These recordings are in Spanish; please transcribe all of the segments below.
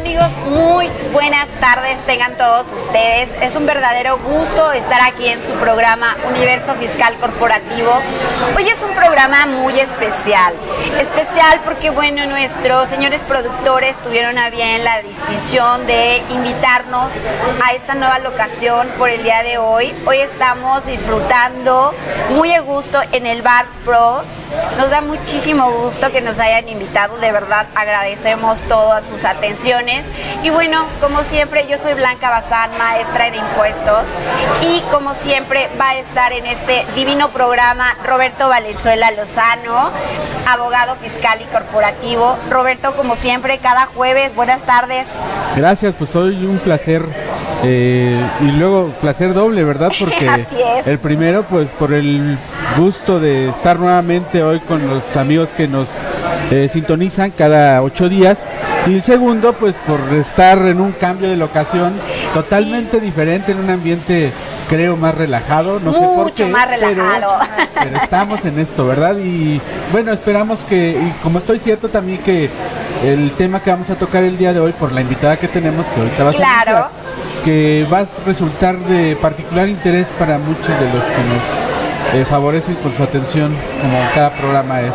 amigos? Muy buenas tardes tengan todos ustedes. Es un verdadero gusto estar aquí en su programa Universo Fiscal Corporativo. Hoy es un programa muy especial. Especial porque, bueno, nuestros señores productores tuvieron a bien la distinción de invitarnos a esta nueva locación por el día de hoy. Hoy estamos disfrutando muy a gusto en el Bar Pros. Nos da muchísimo gusto que nos hayan invitado, de verdad agradecemos todas sus atenciones. Y bueno, como siempre, yo soy Blanca Bazán, maestra en impuestos, y como siempre va a estar en este divino programa Roberto Valenzuela Lozano, abogado fiscal y corporativo. Roberto, como siempre, cada jueves, buenas tardes. Gracias, pues hoy un placer. Y luego placer doble, ¿verdad? Porque Así es. El primero, pues por el gusto de estar nuevamente hoy con los amigos que nos sintonizan cada 8 días. Y el segundo, pues por estar en un cambio de locación totalmente diferente, en un ambiente, creo, más relajado. No sé por qué, mucho más relajado. pero estamos en esto, ¿verdad? Y bueno, esperamos que, y como estoy cierto también que el tema que vamos a tocar el día de hoy, por la invitada que tenemos, que ahorita vas a anunciar, que va a resultar de particular interés para muchos de los que nos favorecen con su atención, como cada programa es.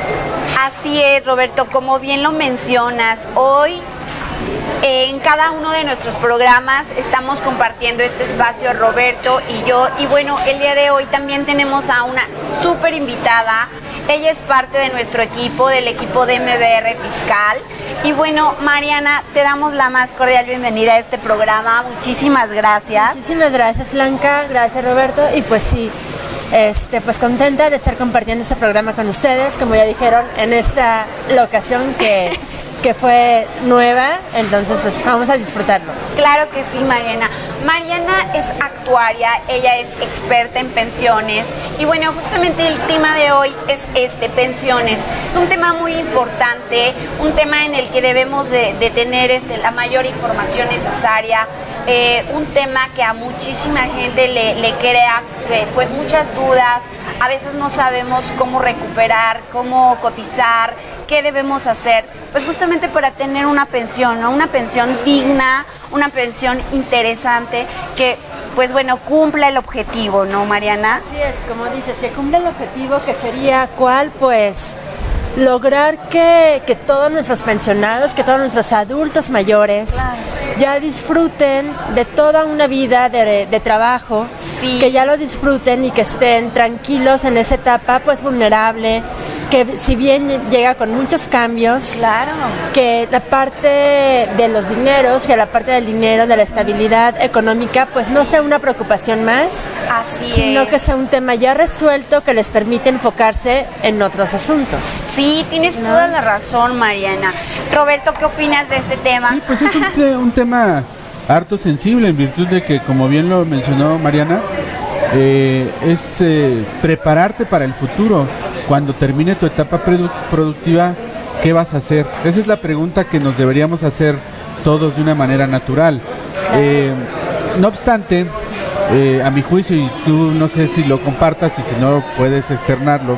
Así es, Roberto, como bien lo mencionas, hoy en cada uno de nuestros programas estamos compartiendo este espacio, Roberto y yo, y bueno, el día de hoy también tenemos a una súper invitada. Ella es parte de nuestro equipo, del equipo de MBR Fiscal. Y bueno, Mariana, te damos la más cordial bienvenida a este programa. Muchísimas gracias. Muchísimas gracias, Blanca. Gracias, Roberto. Y pues sí, pues contenta de estar compartiendo este programa con ustedes, como ya dijeron, en esta locación que fue nueva, entonces pues vamos a disfrutarlo. Claro que sí, Mariana. Mariana es actuaria, ella es experta en pensiones y bueno, justamente el tema de hoy es pensiones. Es un tema muy importante, un tema en el que debemos de tener la mayor información necesaria, un tema que a muchísima gente le crea pues muchas dudas. A veces no sabemos cómo recuperar, cómo cotizar, qué debemos hacer, pues justamente para tener una pensión, ¿no? Una pensión digna, una pensión interesante que, pues bueno, cumpla el objetivo, ¿no, Mariana? Así es, como dices, que cumpla el objetivo, que sería ¿cuál? Pues lograr que todos nuestros pensionados, que todos nuestros adultos mayores, claro, ya disfruten de toda una vida de trabajo, sí, que ya lo disfruten y que estén tranquilos en esa etapa pues vulnerable, que si bien llega con muchos cambios, claro, que la parte de los dineros, que la parte del dinero, de la estabilidad económica, pues no sea una preocupación más, sino que sea un tema ya resuelto que les permite enfocarse en otros asuntos. Sí, tienes toda la razón, Mariana. Roberto, ¿qué opinas de este tema? Sí, pues es un tema harto sensible, en virtud de que, como bien lo mencionó Mariana, es prepararte para el futuro. Cuando termine tu etapa productiva, ¿qué vas a hacer? Esa es la pregunta que nos deberíamos hacer todos de una manera natural. No obstante, a mi juicio, y tú no sé si lo compartas y si no puedes externarlo,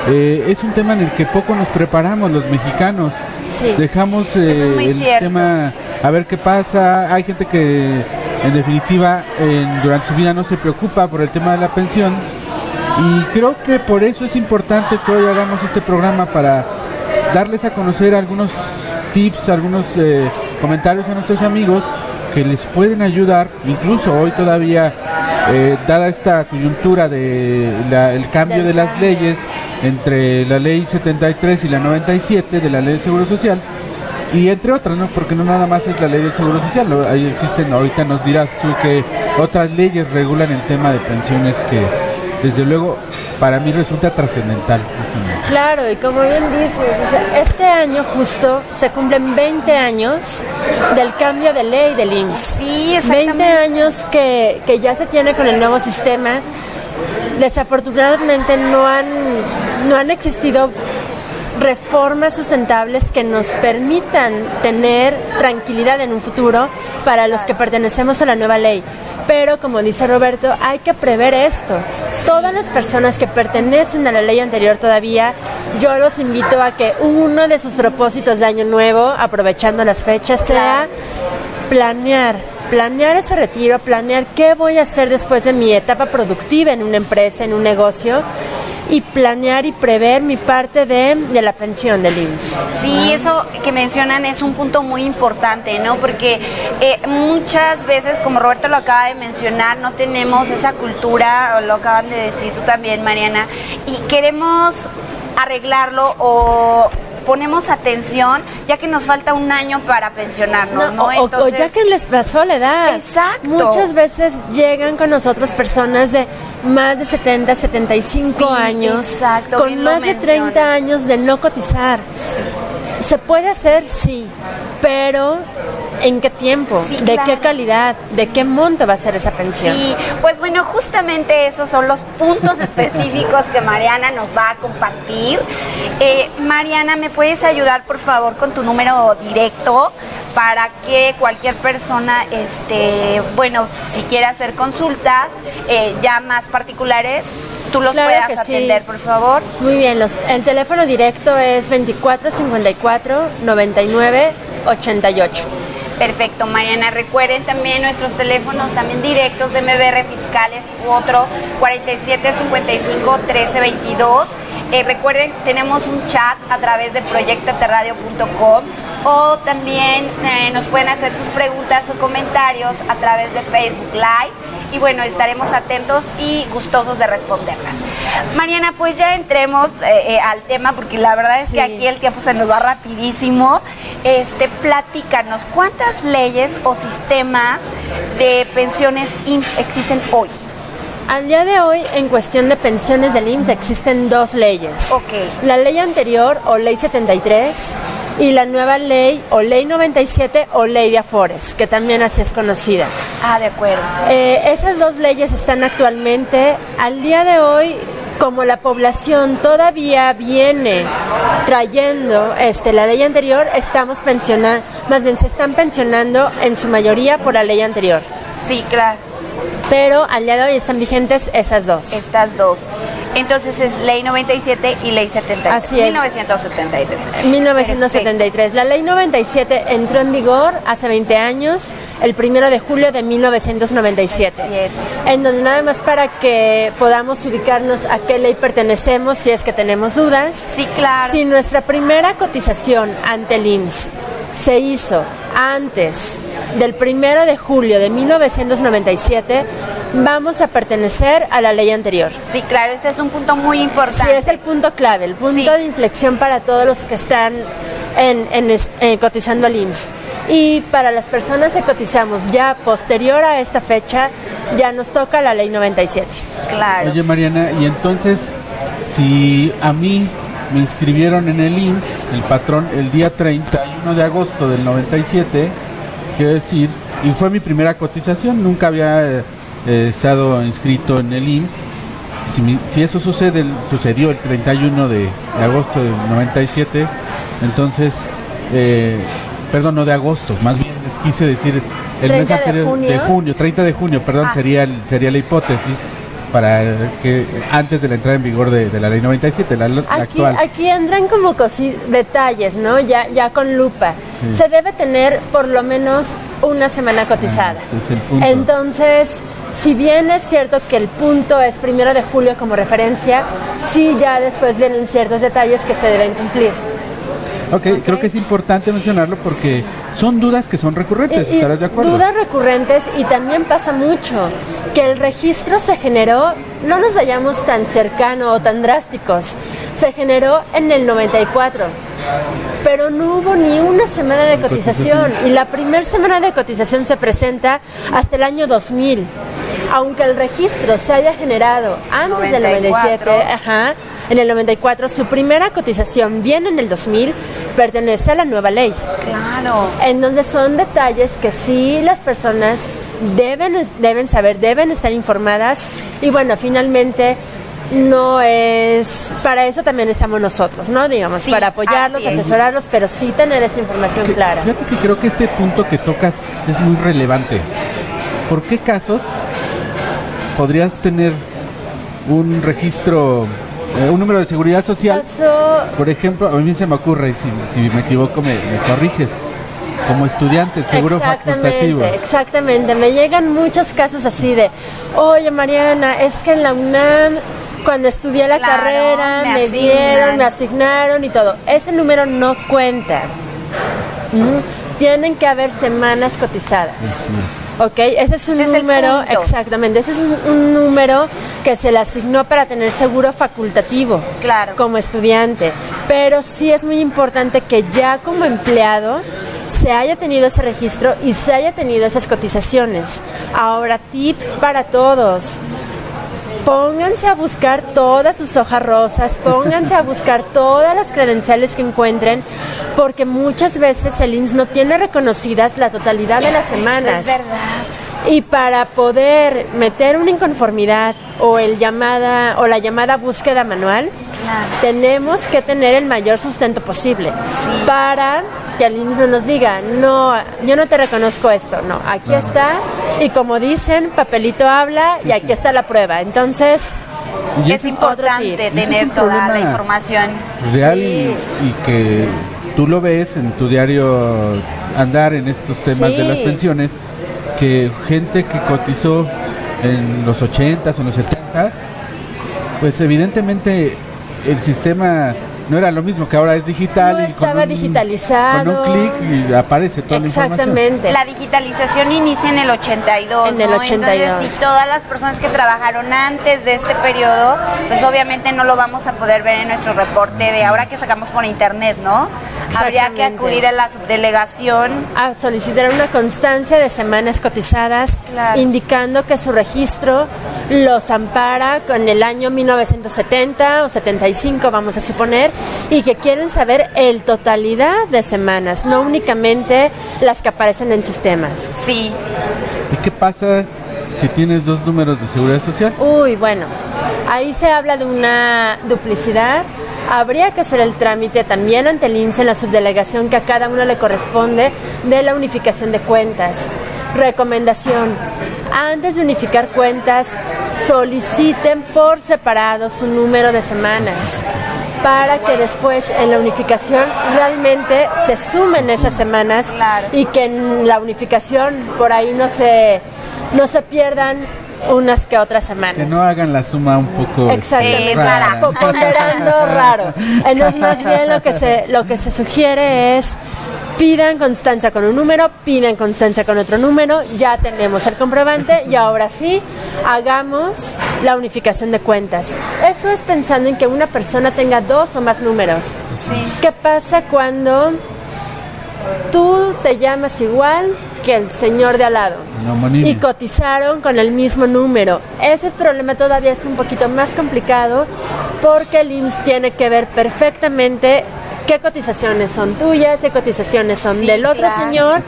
es un tema en el que poco nos preparamos los mexicanos. Sí. Dejamos el tema a ver qué pasa. Hay gente que en definitiva durante su vida no se preocupa por el tema de la pensión. Y creo que por eso es importante que hoy hagamos este programa, para darles a conocer algunos tips, algunos comentarios a nuestros amigos que les pueden ayudar, incluso hoy todavía, dada esta coyuntura el cambio de las leyes entre la ley 73 y la 97 de la ley del Seguro Social, y entre otras, ¿no? Porque no nada más es la ley del Seguro Social, ¿no? Ahí existen, ahorita nos dirás tú, que otras leyes regulan el tema de pensiones que desde luego para mí resulta trascendental. Claro, y como bien dices, o sea, este año justo se cumplen 20 años del cambio de ley del IMSS. Sí, exactamente. 20 años que ya se tiene con el nuevo sistema. Desafortunadamente no han existido reformas sustentables que nos permitan tener tranquilidad en un futuro para los que pertenecemos a la nueva ley. Pero como dice Roberto, hay que prever esto. Todas las personas que pertenecen a la ley anterior todavía, yo los invito a que uno de sus propósitos de año nuevo, aprovechando las fechas, sea planear ese retiro, planear qué voy a hacer después de mi etapa productiva en una empresa, en un negocio, y planear y prever mi parte de la pensión del IMSS. Sí, eso que mencionan es un punto muy importante, ¿no? Porque muchas veces, como Roberto lo acaba de mencionar, no tenemos esa cultura, o lo acaban de decir tú también, Mariana, y queremos arreglarlo o ponemos atención ya que nos falta un año para pensionarnos, ¿no? Entonces, o ya que les pasó la edad. Exacto. Muchas veces llegan con nosotros personas de más de 70, 75 años, exacto, con más de 30 años de no cotizar. Sí. ¿Se puede hacer? Sí, pero ¿en qué tiempo? Sí, ¿de claro. qué calidad? ¿De qué monto va a ser esa pensión? Sí, pues bueno, justamente esos son los puntos específicos que Mariana nos va a compartir. Mariana, ¿me puedes ayudar por favor con tu número directo para que cualquier persona, bueno, si quiere hacer consultas ya más particulares, tú los puedas atender, por favor? Muy bien, el teléfono directo es 2454-9988. Perfecto, Mariana. Recuerden también nuestros teléfonos también directos de MBR Fiscales u otro 4755-1322. Recuerden, tenemos un chat a través de proyectaterradio.com o también nos pueden hacer sus preguntas o comentarios a través de Facebook Live. Y bueno, estaremos atentos y gustosos de responderlas. Mariana, pues ya entremos al tema, porque la verdad es que aquí el tiempo se nos va rapidísimo. Platícanos, ¿cuántas leyes o sistemas de pensiones IMSS existen hoy? Al día de hoy, en cuestión de pensiones del IMSS, existen 2 leyes. Ok. La ley anterior, o ley 73, y la nueva ley, o ley 97, o ley de Afores, que también así es conocida. Ah, de acuerdo. Esas 2 leyes están actualmente, al día de hoy, como la población todavía viene trayendo la ley anterior, estamos pensionando, más bien se están pensionando en su mayoría por la ley anterior. Sí, claro. Pero al día de hoy están vigentes esas 2. Estas 2. Entonces es ley 97 y ley 73. Así es. 1973. 1973. Perfecto. La ley 97 entró en vigor hace 20 años, el 1 de julio de 1997. En donde nada más para que podamos ubicarnos a qué ley pertenecemos, si es que tenemos dudas. Sí, claro. Si nuestra primera cotización ante el IMSS se hizo antes del 1 de julio de 1997, vamos a pertenecer a la ley anterior. Sí, claro, este es un punto muy importante. Sí, es el punto clave, el punto de inflexión para todos los que están cotizando al IMSS. Y para las personas que cotizamos ya posterior a esta fecha, ya nos toca la ley 97. Claro. Oye, Mariana, y entonces, si a mí me inscribieron en el IMSS, el patrón, el día 31 de agosto del 97, quiero decir, y fue mi primera cotización, nunca había estado inscrito en el IMSS. Si eso sucedió el 31 de agosto del 97, entonces, perdón, no de agosto, más bien quise decir el mes anterior, de junio, 30 de junio, perdón, sería la hipótesis para que antes de la entrada en vigor de la ley 97, la actual. Aquí entran como detalles, ¿no? Ya con lupa. Sí. Se debe tener por lo menos una semana cotizada. Ese es el punto. Entonces, si bien es cierto que el punto es 1 de julio como referencia, sí ya después vienen ciertos detalles que se deben cumplir. Okay. Creo que es importante mencionarlo porque son dudas que son recurrentes, ¿estarás de acuerdo? Dudas recurrentes, y también pasa mucho que el registro se generó, no nos vayamos tan cercano o tan drásticos, se generó en el 94, pero no hubo ni una semana de cotización, y la primera semana de cotización se presenta hasta el año 2000. Aunque el registro se haya generado antes del 97, en el 94, su primera cotización viene en el 2000, pertenece a la nueva ley. Claro. En donde son detalles que sí las personas deben saber, deben estar informadas, y bueno, finalmente no es, para eso también estamos nosotros, ¿no? Digamos, para apoyarlos, asesorarlos, pero sí tener esta información clara. Fíjate que creo que este punto que tocas es muy relevante. ¿Por qué casos podrías tener un registro, un número de seguridad social? Por ejemplo, a mí se me ocurre, si me equivoco me corriges. como estudiante, el seguro facultativo. Exactamente, me llegan muchos casos así de, oye Mariana, es que en la UNAM cuando estudié la carrera me asignaron y todo. Ese número no cuenta. Tienen que haber semanas cotizadas. Ok, ese es un número, exactamente, ese es un número que se le asignó para tener seguro facultativo como estudiante. Pero sí es muy importante que ya como empleado se haya tenido ese registro y se haya tenido esas cotizaciones. Ahora, tip para todos. Pónganse a buscar todas sus hojas rosas, pónganse a buscar todas las credenciales que encuentren, porque muchas veces el IMSS no tiene reconocidas la totalidad de las semanas. Eso es verdad. Y para poder meter una inconformidad o la llamada búsqueda manual, tenemos que tener el mayor sustento posible para que el IMSS no nos diga, no, yo no te reconozco esto, no, aquí está, y como dicen, papelito habla y aquí está la prueba. Entonces, es importante tener toda la información real y que tú lo ves en tu diario andar en estos temas de las pensiones, que gente que cotizó en los 80s o en los 70s, pues evidentemente el sistema no era lo mismo, que ahora es digital. No estaba digitalizado. Con un clic y aparece toda la información. Exactamente. La digitalización inicia en el 82, En el 82. Entonces, si todas las personas que trabajaron antes de este periodo, pues obviamente no lo vamos a poder ver en nuestro reporte de ahora que sacamos por internet, ¿no? Habría que acudir a la subdelegación a solicitar una constancia de semanas cotizadas, indicando que su registro los ampara con el año 1970 o 75, vamos a suponer, y que quieren saber el totalidad de semanas, no únicamente las que aparecen en el sistema. Sí. ¿Y qué pasa si tienes dos números de seguridad social? Uy, bueno, ahí se habla de una duplicidad. Habría que hacer el trámite también ante el IMSS en la subdelegación que a cada uno le corresponde de la unificación de cuentas. Recomendación: antes de unificar cuentas, soliciten por separado su número de semanas para que después en la unificación realmente se sumen esas semanas y que en la unificación por ahí no se pierdan unas que otras semanas. Que no hagan la suma un poco rara. Ponderando raro. Entonces más bien lo que se sugiere es pidan constancia con un número, pidan constancia con otro número, ya tenemos el comprobante y ahora sí hagamos la unificación de cuentas. Eso es pensando en que una persona tenga dos o más números. ¿Qué pasa cuando tú te llamas igual que el señor de al lado y cotizaron con el mismo número? Ese problema todavía es un poquito más complicado porque el IMSS tiene que ver perfectamente qué cotizaciones son tuyas, qué cotizaciones son del otro señor,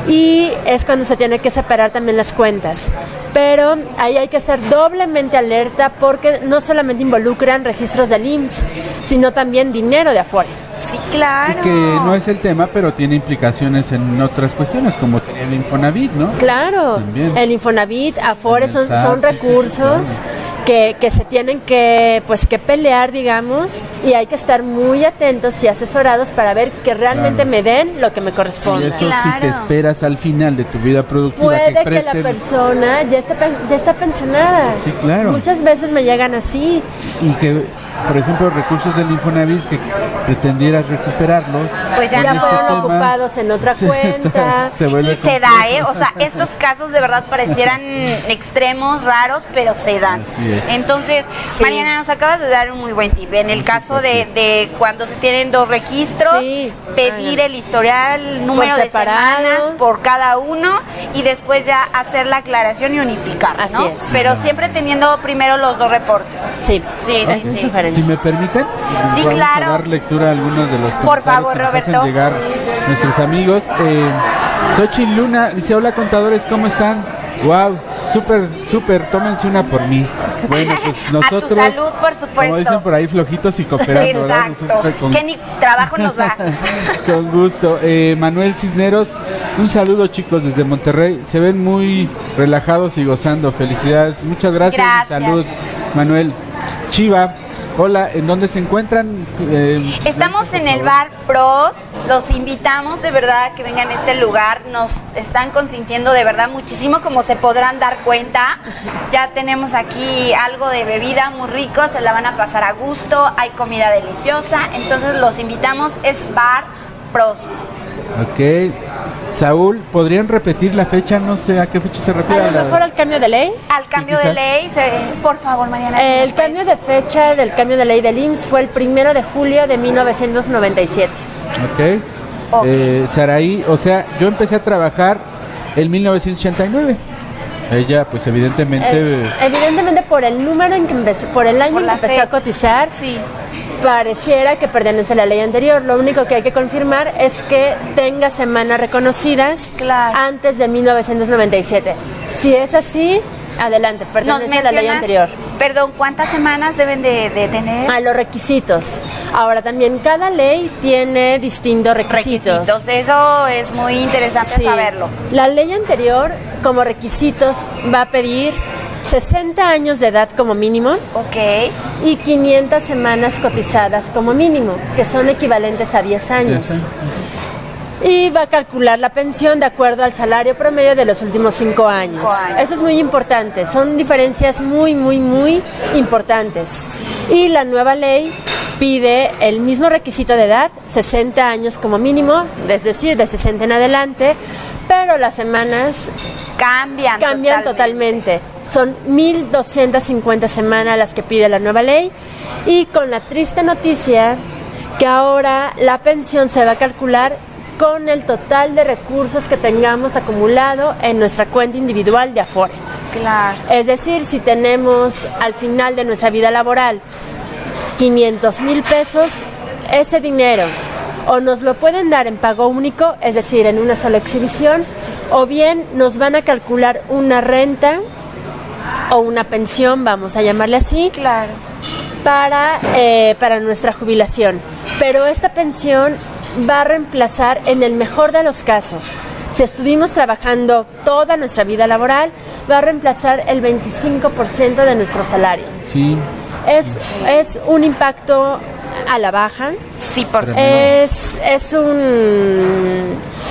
y es cuando se tiene que separar también las cuentas. Pero ahí hay que estar doblemente alerta porque no solamente involucran registros del IMSS, sino también dinero de afuera. Sí, claro. Y que no es el tema, pero tiene implicaciones en otras cuestiones, como sería el Infonavit, ¿no? Claro, también. El Infonavit, Afore, son recursos que se tienen que pelear, digamos, y hay que estar muy atentos y asesorados para ver que realmente me den lo que me corresponde. Sí, eso si te esperas al final de tu vida productiva. Puede que la persona ya está pensionada. Sí, claro. Muchas veces me llegan así. Y que, por ejemplo, recursos del Infonavit que pretendieras recuperarlos, pues ya fueron ocupados en otra cuenta. Y se da, o sea, estos casos de verdad parecieran extremos, raros, pero se dan. Entonces, Mariana, nos acabas de dar un muy buen tip. En el caso de cuando se tienen dos registros, pedir el historial, número de semanas por cada uno y después ya hacer la aclaración y unificar, ¿no? Así es. Pero siempre teniendo primero los dos reportes. Sí. Si me permiten, vamos a dar lectura a algunos de los comentarios por favor, que nos Roberto. hacen llegar nuestros amigos. Xochitl Luna dice: hola contadores, ¿cómo están? Wow, súper, tómense una por mí. Bueno, pues nosotros, a tu salud, por supuesto. Como dicen por ahí, flojitos y cooperando, ¿verdad? Exacto, que ni trabajo nos da. Con gusto. Manuel Cisneros, un saludo, chicos, desde Monterrey. Se ven muy relajados y gozando. Felicidades. Muchas gracias. Y salud, Manuel. Chiva, Hola, ¿en dónde se encuentran? Estamos en el bar Pros. Los invitamos de verdad a que vengan a este lugar. Nos están consintiendo de verdad muchísimo, como se podrán dar cuenta. Ya tenemos aquí algo de bebida muy rico, se la van a pasar a gusto, hay comida deliciosa. Entonces los invitamos, es Bar Prost. Ok. Saúl, ¿podrían repetir la fecha? No sé a qué fecha se refiere. A lo mejor al cambio de ley. Al cambio de ley, por favor, Mariana. El cambio de fecha del cambio de ley del IMSS fue el 1 de julio de 1997. Ok. Saraí, o sea, yo empecé a trabajar en 1989. Ella, pues evidentemente... evidentemente por el número en que empezó, por el año en que empezó a cotizar, sí, pareciera que pertenece a la ley anterior. Lo único que hay que confirmar es que tenga semanas reconocidas antes de 1997. Si es así, adelante, pertenece a la ley anterior. Perdón, ¿cuántas semanas deben de tener? A los requisitos. Ahora también cada ley tiene distintos requisitos. Eso es muy interesante saberlo. La ley anterior, como requisitos, va a pedir 60 años de edad como mínimo. Ok. Y 500 semanas cotizadas como mínimo, que son equivalentes a 10 años. Y va a calcular la pensión de acuerdo al salario promedio de los últimos 5 años. Eso es muy importante, son diferencias muy, muy, muy importantes. Y la nueva ley pide el mismo requisito de edad, 60 años como mínimo, es decir, de 60 en adelante, pero las semanas cambian totalmente. Son 1.250 semanas las que pide la nueva ley, y con la triste noticia que ahora la pensión se va a calcular con el total de recursos que tengamos acumulado en nuestra cuenta individual de Afore. Claro. Es decir, si tenemos al final de nuestra vida laboral 500,000 pesos, ese dinero o nos lo pueden dar en pago único, es decir, en una sola exhibición, o bien nos van a calcular una renta o una pensión, vamos a llamarle así, para nuestra jubilación. Pero esta pensión va a reemplazar, en el mejor de los casos, si estuvimos trabajando toda nuestra vida laboral, va a reemplazar el 25% de nuestro salario. Sí. Es un impacto a la baja. Sí, por supuesto.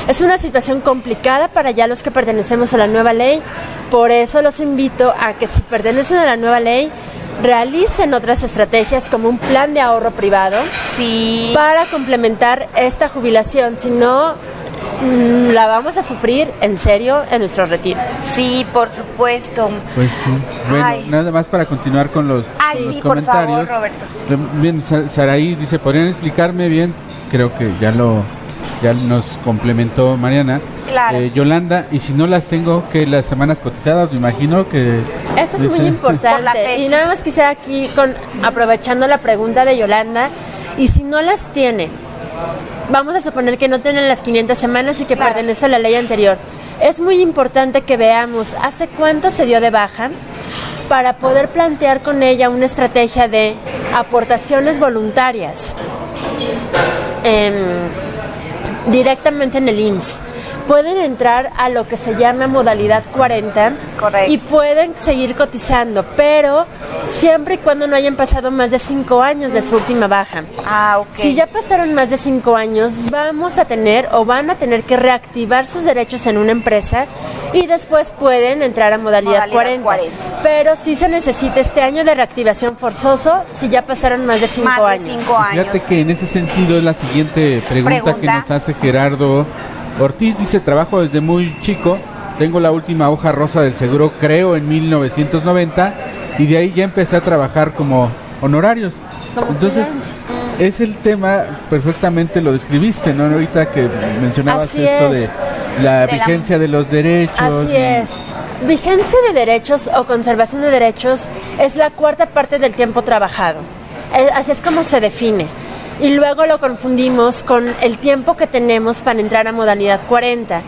Es una situación complicada para ya los que pertenecemos a la nueva ley. Por eso los invito a que, si pertenecen a la nueva ley, realicen otras estrategias como un plan de ahorro privado para complementar esta jubilación. Si no, la vamos a sufrir en serio en nuestro retiro. Sí, por supuesto. Pues sí. Bueno, nada más para continuar con los comentarios. Por favor, Roberto. Bien, Saraí dice, ¿podrían explicarme bien? Creo que ya nos complementó Mariana. Claro. Yolanda, y si no las tengo, que las semanas cotizadas, me imagino que... Eso es muy importante. Y nada más quisiera aquí, aprovechando la pregunta de Yolanda, y si no las tiene, vamos a suponer que no tienen las 500 semanas y que pertenece a la ley anterior. Es muy importante que veamos hace cuánto se dio de baja para poder plantear con ella una estrategia de aportaciones voluntarias directamente en el IMSS. Pueden entrar a lo que se llama modalidad 40. Correcto. Y pueden seguir cotizando, pero siempre y cuando no hayan pasado más de 5 años de su última baja. Ok. Si ya pasaron más de 5 años, van a tener que reactivar sus derechos en una empresa y después pueden entrar a modalidad 40. Pero sí se necesita este año de reactivación forzoso si ya pasaron más de 5 años. Fíjate que en ese sentido es la siguiente pregunta que nos hace Gerardo Ortiz. Dice, trabajo desde muy chico, tengo la última hoja rosa del seguro, creo, en 1990, y de ahí ya empecé a trabajar como honorarios. Entonces, es el tema, perfectamente lo describiste, ¿no? Ahorita que mencionabas esto de la vigencia de los derechos. Así es. Vigencia de derechos o conservación de derechos es la cuarta parte del tiempo trabajado. Así es como se define. Y luego lo confundimos con el tiempo que tenemos para entrar a modalidad 40.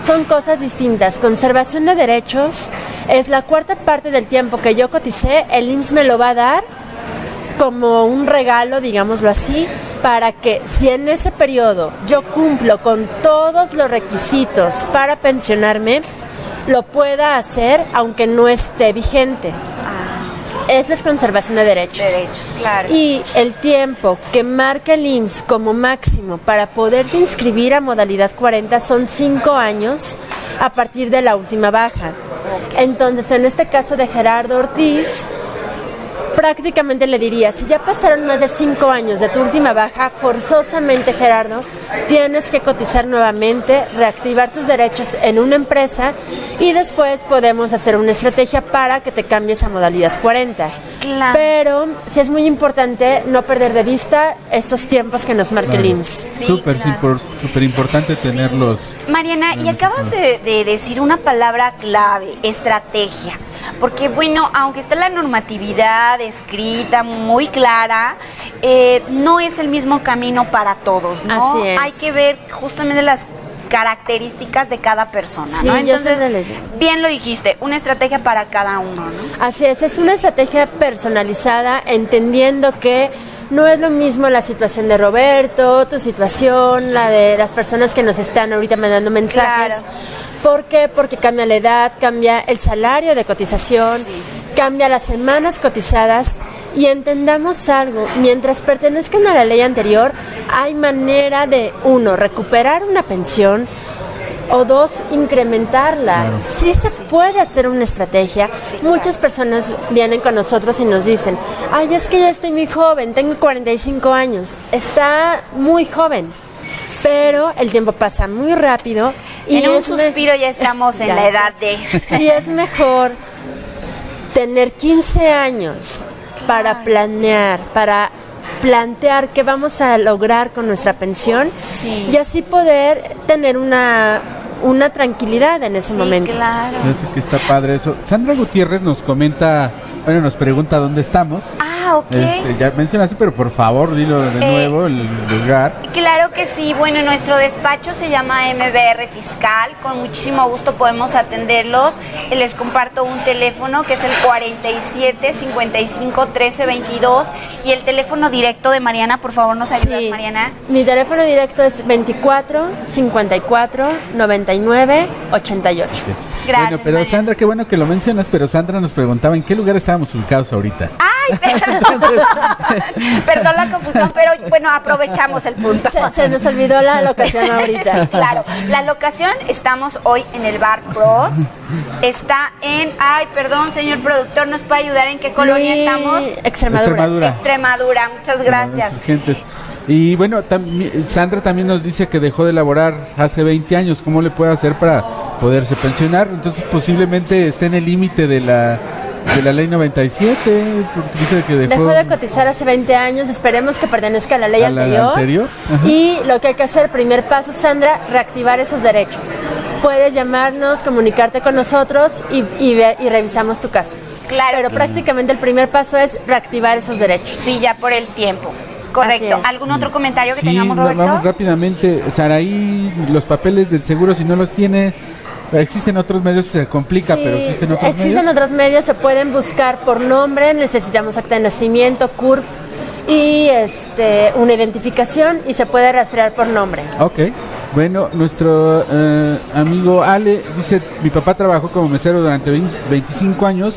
Son cosas distintas. Conservación de derechos es la cuarta parte del tiempo que yo coticé, el IMSS me lo va a dar como un regalo, digámoslo así, para que si en ese periodo yo cumplo con todos los requisitos para pensionarme, lo pueda hacer aunque no esté vigente. Eso es conservación de derechos. Derechos, claro. Y el tiempo que marca el IMSS como máximo para poderte inscribir a modalidad 40 son 5 años a partir de la última baja. Entonces, en este caso de Gerardo Ortiz, prácticamente le diría, si ya pasaron más de 5 años de tu última baja, forzosamente, Gerardo, tienes que cotizar nuevamente, reactivar tus derechos en una empresa y después podemos hacer una estrategia para que te cambies a modalidad 40. Claro. Pero sí es muy importante no perder de vista estos tiempos que nos marca el IMSS. Sí, súper claro. importante tenerlos. Mariana, y acabas de decir una palabra clave, estrategia. Porque bueno, aunque está la normatividad escrita muy clara, no es el mismo camino para todos, ¿no? Así es. Hay que ver justamente las características de cada persona, Sí, ¿no? yo Entonces, siempre les digo. bien lo dijiste, una estrategia para cada uno, ¿no? Así es una estrategia personalizada, entendiendo que no es lo mismo la situación de Roberto, tu situación, la de las personas que nos están ahorita mandando mensajes. Claro. ¿Por qué? Porque cambia la edad, cambia el salario de cotización, Sí. cambia las semanas cotizadas. Y entendamos algo, mientras pertenezcan a la ley anterior, hay manera de, 1, recuperar una pensión, o 2, incrementarla. Claro. Sí se puede hacer una estrategia. Sí, Muchas personas vienen con nosotros y nos dicen, ay, es que yo estoy muy joven, tengo 45 años. Está muy joven, pero el tiempo pasa muy rápido. Y En un es suspiro ya estamos en Ya la sé. edad de... Y es mejor tener 15 años para planear, para plantear qué vamos a lograr con nuestra pensión, Sí. y así poder tener una tranquilidad en ese momento. Claro. Fíjate que está padre eso. Sandra Gutiérrez nos comenta, nos pregunta dónde estamos. Ah, ok. Ya mencionaste, pero por favor dilo de nuevo el lugar. Claro que sí, bueno, nuestro despacho se llama MBR Fiscal, con muchísimo gusto podemos atenderlos. Les comparto un teléfono que es el 47 55 13 22 y el teléfono directo de Mariana, por favor nos ayudas, Sí. Mariana. Mi teléfono directo es 24 54 99 88. Gracias, Bueno, pero Mariana. Sandra, qué bueno que lo mencionas, pero Sandra nos preguntaba en qué lugar estábamos ubicados ahorita. Ay, perdón la confusión, pero bueno, aprovechamos el punto. Se nos olvidó la locación ahorita. Claro, la locación, estamos hoy en el Bar Cross, está en, ay, perdón, señor productor, ¿nos puede ayudar en qué colonia estamos? Extremadura. Extremadura, muchas gracias. Gentes. Y bueno, Sandra también nos dice que dejó de laborar hace 20 años. ¿Cómo le puede hacer para poderse pensionar? Entonces posiblemente esté en el límite de la ley 97, porque dice que Dejó de cotizar hace 20 años, esperemos que pertenezca a la ley anterior. Ajá. Y lo que hay que hacer, primer paso, Sandra, reactivar esos derechos. Puedes llamarnos, comunicarte con nosotros y revisamos tu caso. Claro. Pero prácticamente el primer paso es reactivar esos derechos. Sí, ya por el tiempo. Correcto. Así es. ¿Algún otro comentario que Sí, tengamos, Roberto? vamos rápidamente. Saraí, los papeles del seguro, si no los tiene, existen otros medios, se complica, Sí, pero existen otros existen medios. otros medios, se pueden buscar por nombre, necesitamos acta de nacimiento, CURP y una identificación, y se puede rastrear por nombre. Ok. Bueno, nuestro amigo Ale dice, mi papá trabajó como mesero durante 25 años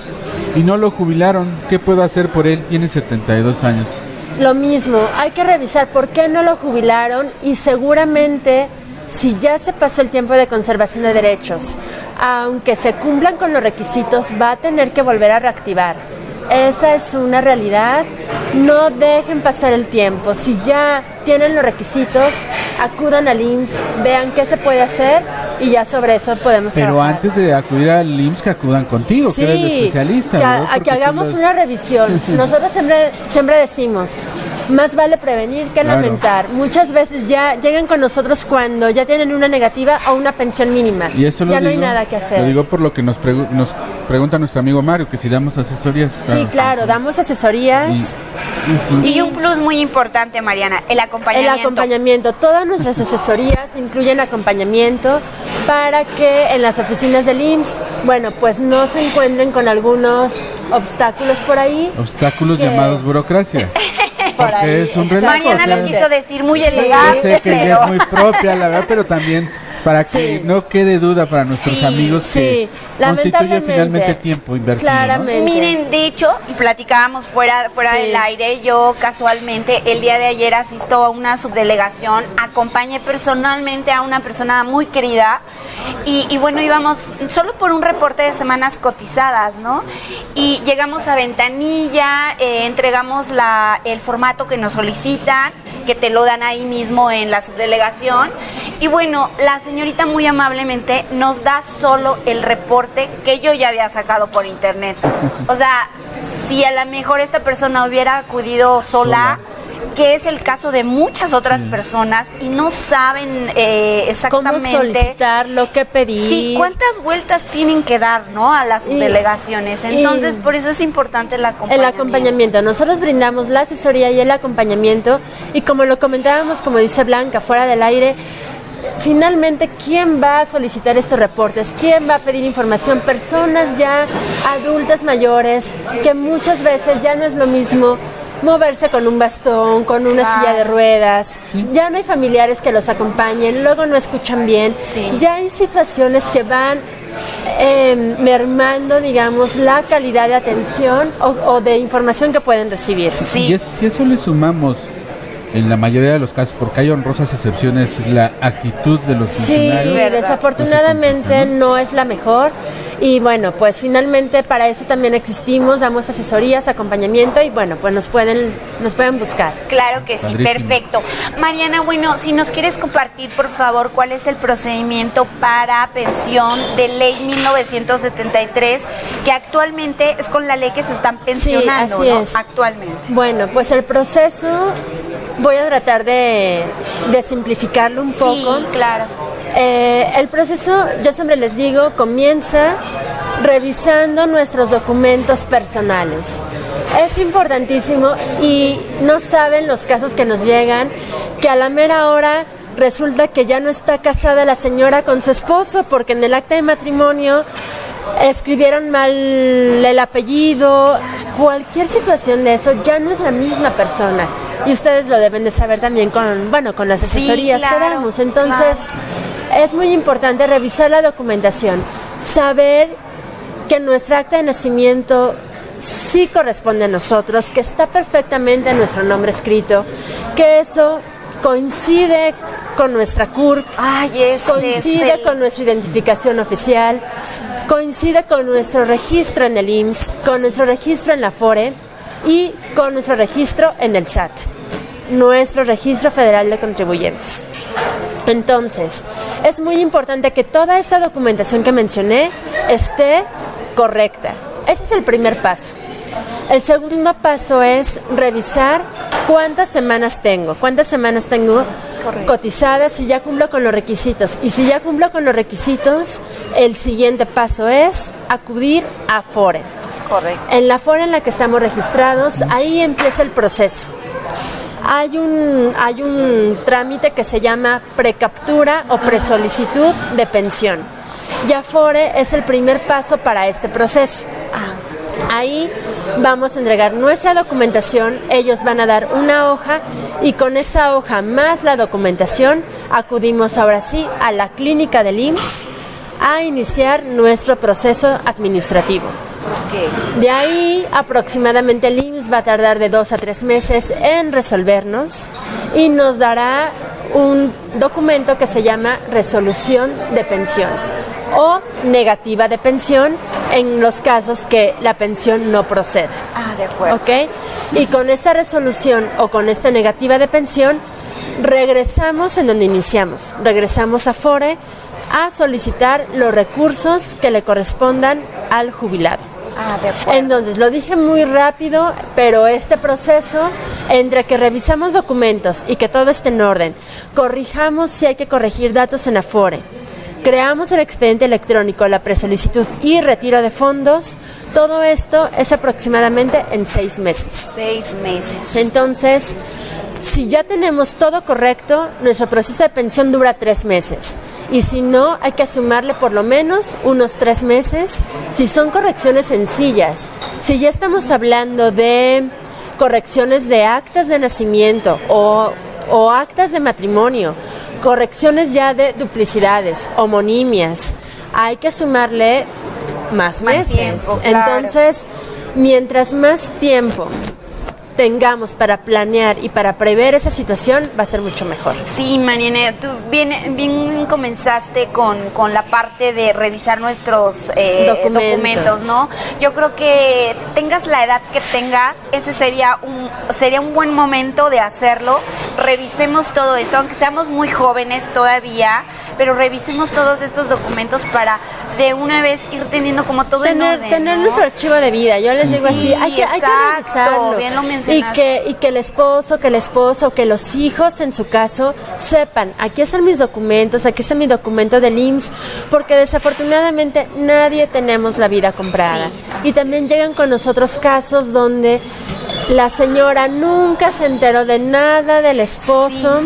y no lo jubilaron. ¿Qué puedo hacer por él? Tiene 72 años. Lo mismo, hay que revisar por qué no lo jubilaron, y seguramente si ya se pasó el tiempo de conservación de derechos, aunque se cumplan con los requisitos, va a tener que volver a reactivar. Esa es una realidad. No dejen pasar el tiempo. Si ya tienen los requisitos, acudan al IMSS, vean qué se puede hacer y ya sobre eso podemos Pero trabajar. antes de acudir al IMSS, que acudan contigo, que eres el especialista. ¿no? a Porque que hagamos tú una revisión. Nosotros siempre decimos, más vale prevenir que Claro. lamentar. Muchas veces ya llegan con nosotros cuando ya tienen una negativa o una pensión mínima. Y eso ya lo no hay digo, nada que hacer. Lo digo por lo que nos pregunta nuestro amigo Mario, que si damos asesorías. Sí, claro, damos asesorías. Y un plus muy importante, Mariana, el El acompañamiento. acompañamiento. Todas nuestras asesorías incluyen acompañamiento para que en las oficinas del IMSS, bueno, pues no se encuentren con algunos obstáculos por ahí. Obstáculos que- llamados burocracia. Por Porque ahí, es un relajo. Mariana o sea, lo quiso decir muy Sí, yo elegante, sé que ella pero... es muy propia, la verdad, pero también para que no quede duda para nuestros amigos que constituye finalmente tiempo invertido. Claramente. ¿No? Miren, de hecho, platicábamos fuera del aire, yo casualmente el día de ayer asisto a una subdelegación, acompañé personalmente a una persona muy querida y bueno, íbamos solo por un reporte de semanas cotizadas, ¿no? Y llegamos a ventanilla, entregamos el formato que nos solicitan, que te lo dan ahí mismo en la subdelegación. Y bueno, la señorita muy amablemente nos da solo el reporte que yo ya había sacado por internet. O sea, si a lo mejor esta persona hubiera acudido sola, que es el caso de muchas otras personas y no saben exactamente cómo solicitar, lo que pedir. Sí, cuántas vueltas tienen que dar, ¿no? A las subdelegaciones. Entonces, por eso es importante el acompañamiento. El acompañamiento. Nosotros brindamos la asesoría y el acompañamiento y como lo comentábamos, como dice Blanca, fuera del aire, finalmente, ¿quién va a solicitar estos reportes? ¿Quién va a pedir información? Personas ya adultas mayores, que muchas veces ya no es lo mismo moverse con un bastón, con una silla de ruedas, ya no hay familiares que los acompañen, luego no escuchan bien, ya hay situaciones que van mermando, digamos, la calidad de atención o de información que pueden recibir. Y si eso le sumamos, en la mayoría de los casos, porque hay honrosas excepciones, la actitud de los funcionarios. Sí, desafortunadamente no es la mejor. Y bueno, pues finalmente para eso también existimos, damos asesorías, acompañamiento y bueno, pues nos pueden buscar. Claro que sí, Padrísimo. Perfecto. Mariana, bueno, si nos quieres compartir, por favor, cuál es el procedimiento para pensión de ley 1973, que actualmente es con la ley que se están pensionando, sí, así ¿no? es. Actualmente. Bueno, pues el proceso, voy a tratar de simplificarlo un poco. Sí, claro. El proceso, yo siempre les digo, comienza revisando nuestros documentos personales. Es importantísimo y no saben los casos que nos llegan, que a la mera hora resulta que ya no está casada la señora con su esposo porque en el acta de matrimonio escribieron mal el apellido, cualquier situación de eso, ya no es la misma persona. Y ustedes lo deben de saber también con las asesorías que damos. Entonces, es muy importante revisar la documentación, saber que nuestra acta de nacimiento sí corresponde a nosotros, que está perfectamente nuestro nombre escrito, que eso coincide con nuestra CURP, coincide con nuestra identificación oficial, coincide con nuestro registro en el IMSS, con nuestro registro en la FORE y con nuestro registro en el SAT, nuestro registro federal de contribuyentes. Entonces, es muy importante que toda esta documentación que mencioné esté correcta. Ese es el primer paso. El segundo paso es revisar cuántas semanas tengo cotizadas, si ya cumplo con los requisitos. Y si ya cumplo con los requisitos, el siguiente paso es acudir a FORE. Correcto. En la FORE en la que estamos registrados, ahí empieza el proceso. Hay un trámite que se llama precaptura o presolicitud de pensión. Y Afore es el primer paso para este proceso. Ahí vamos a entregar nuestra documentación, ellos van a dar una hoja y con esa hoja más la documentación acudimos ahora sí a la clínica del IMSS a iniciar nuestro proceso administrativo. De ahí aproximadamente el IMSS va a tardar de 2 a 3 meses en resolvernos y nos dará un documento que se llama resolución de pensión o negativa de pensión en los casos que la pensión no proceda. De acuerdo. ¿Ok? Y con esta resolución o con esta negativa de pensión regresamos en donde iniciamos, regresamos a FORE a solicitar los recursos que le correspondan al jubilado. De acuerdo. Entonces, lo dije muy rápido, pero este proceso, entre que revisamos documentos y que todo esté en orden, corrijamos si hay que corregir datos en Afore, creamos el expediente electrónico, la presolicitud y retiro de fondos, todo esto es aproximadamente en 6 meses. 6 meses. Entonces, si ya tenemos todo correcto, nuestro proceso de pensión dura 3 meses. Y si no, hay que sumarle por lo menos unos 3 meses. Si son correcciones sencillas, si ya estamos hablando de correcciones de actas de nacimiento o actas de matrimonio, correcciones ya de duplicidades, homonimias. Hay que sumarle más meses. Tiempo, claro. Entonces, mientras más tiempo tengamos para planear y para prever esa situación, va a ser mucho mejor. Sí, Mariana, tú bien comenzaste con la parte de revisar nuestros documentos, ¿no? Yo creo que tengas la edad que tengas, ese sería un buen momento de hacerlo. Revisemos todo esto, aunque seamos muy jóvenes todavía, pero revisemos todos estos documentos para de una vez ir teniendo como todo en orden, tener ¿no? nuestro archivo de vida. Yo les digo así, hay que revisarlo. Bien lo mencionaste. Y que el esposo, que los hijos en su caso sepan, aquí están mis documentos, aquí está mi documento del IMSS, porque desafortunadamente nadie tenemos la vida comprada. Sí, y también llegan con nosotros casos donde la señora nunca se enteró de nada del esposo.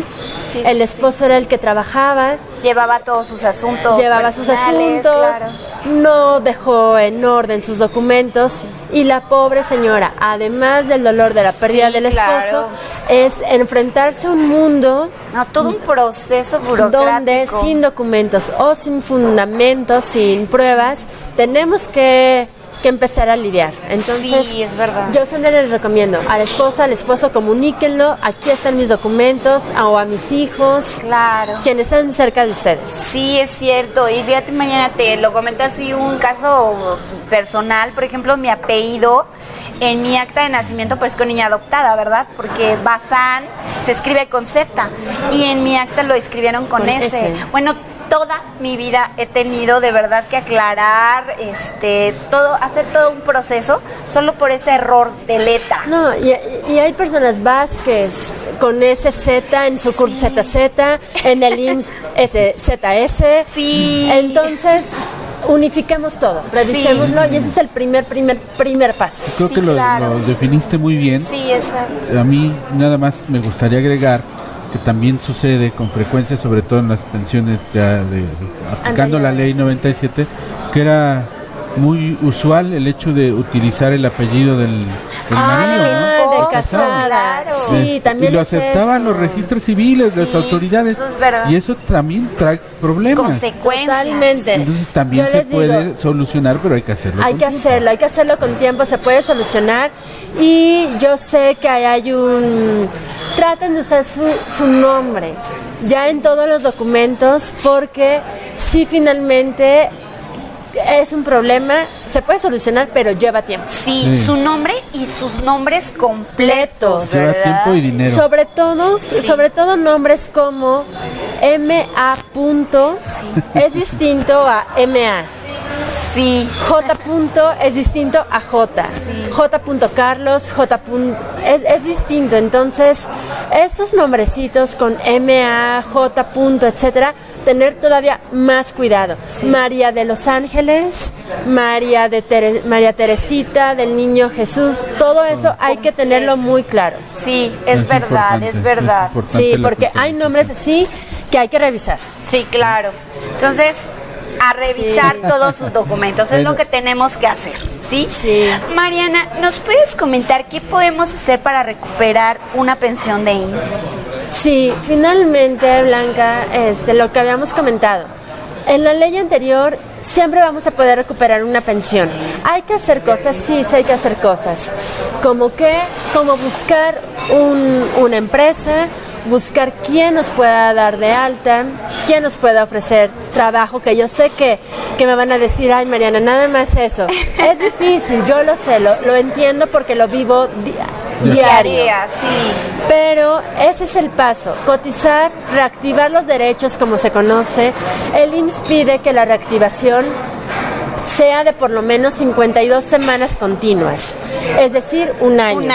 Sí, el esposo era el que trabajaba. Llevaba todos sus asuntos. Claro. No dejó en orden sus documentos y la pobre señora, además del dolor de la pérdida del esposo, es enfrentarse a un mundo, todo un proceso burocrático donde sin documentos o sin fundamentos, sin pruebas, tenemos que empezar a lidiar. Entonces, sí, es verdad. Yo siempre les recomiendo a la esposa, al esposo, comuníquenlo, aquí están mis documentos, o a mis hijos, quienes están cerca de ustedes. Sí, es cierto. Y fíjate, Mariana, te lo comenté así un caso personal. Por ejemplo, mi apellido en mi acta de nacimiento pues con niña adoptada, ¿verdad? Porque Bazán se escribe con Z y en mi acta lo escribieron con S. Bueno, toda mi vida he tenido de verdad que aclarar, hacer todo un proceso solo por ese error de letra. No, y hay personas Vázquez con SZ en su ZZ, en el IMSS ZS. Sí. Entonces, unifiquemos todo, revisémoslo y ese es el primer paso. Creo que lo definiste muy bien. Sí, exacto. A mí nada más me gustaría agregar que también sucede con frecuencia, sobre todo en las pensiones ya aplicando la ley 97, que era muy usual el hecho de utilizar el apellido del marido, ¿no? De casada. Claro. Sí, también y lo aceptaban los registros civiles, las autoridades. Eso es verdad. Y eso también trae problemas. Consecuencias. Totalmente. Entonces también se puede solucionar, pero hay que hacerlo. Hay que hacerlo con tiempo, se puede solucionar. Y yo sé que hay traten de usar su nombre ya en todos los documentos, porque si finalmente es un problema, se puede solucionar, pero lleva tiempo. Sí, su nombre y sus nombres completos, lleva tiempo y dinero. Sobre todo nombres como MA. Es distinto a MA. Sí. J. es distinto a J. Sí. J. Carlos, J. Es distinto. Entonces, esos nombrecitos con MA, J. etcétera, tener todavía más cuidado. Sí. María de los Ángeles, María Teresita, del Niño Jesús, todo eso hay que tenerlo muy claro. Sí, es verdad. Sí, porque hay nombres así que hay que revisar. Sí, claro. Entonces, a revisar todos sus documentos, es lo que tenemos que hacer, ¿sí? Sí. Mariana, ¿nos puedes comentar qué podemos hacer para recuperar una pensión de IMSS? Sí, finalmente, Blanca, lo que habíamos comentado. En la ley anterior siempre vamos a poder recuperar una pensión. ¿Hay que hacer cosas? Sí hay que hacer cosas. Como buscar una empresa, buscar quién nos pueda dar de alta, quién nos pueda ofrecer trabajo, que yo sé que me van a decir, ay, Mariana, nada más eso. Es difícil, yo lo sé, lo entiendo porque lo vivo diario. Sí. Pero ese es el paso, cotizar, reactivar los derechos como se conoce. El IMSS pide que la reactivación sea de por lo menos 52 semanas continuas, es decir, un año.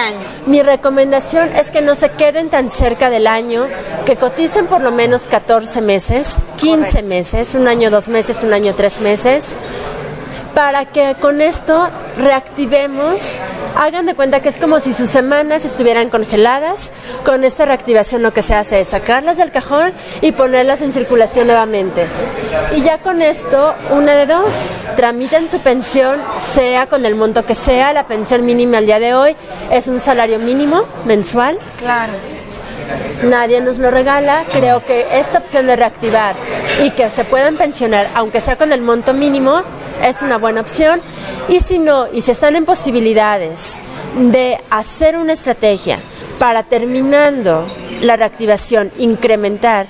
Mi recomendación es que no se queden tan cerca del año, que coticen por lo menos 14 meses, 15 meses, un año 2 meses, un año 3 meses, para que con esto reactivemos. Hagan de cuenta que es como si sus semanas estuvieran congeladas. Con esta reactivación lo que se hace es sacarlas del cajón y ponerlas en circulación nuevamente. Y ya con esto, una de dos, tramiten su pensión, sea con el monto que sea. La pensión mínima al día de hoy es un salario mínimo mensual. Claro. nadie nos lo regala. Creo que esta opción de reactivar y que se puedan pensionar, aunque sea con el monto mínimo, es una buena opción. Y si no, y si están en posibilidades de hacer una estrategia para, terminando la reactivación, incrementar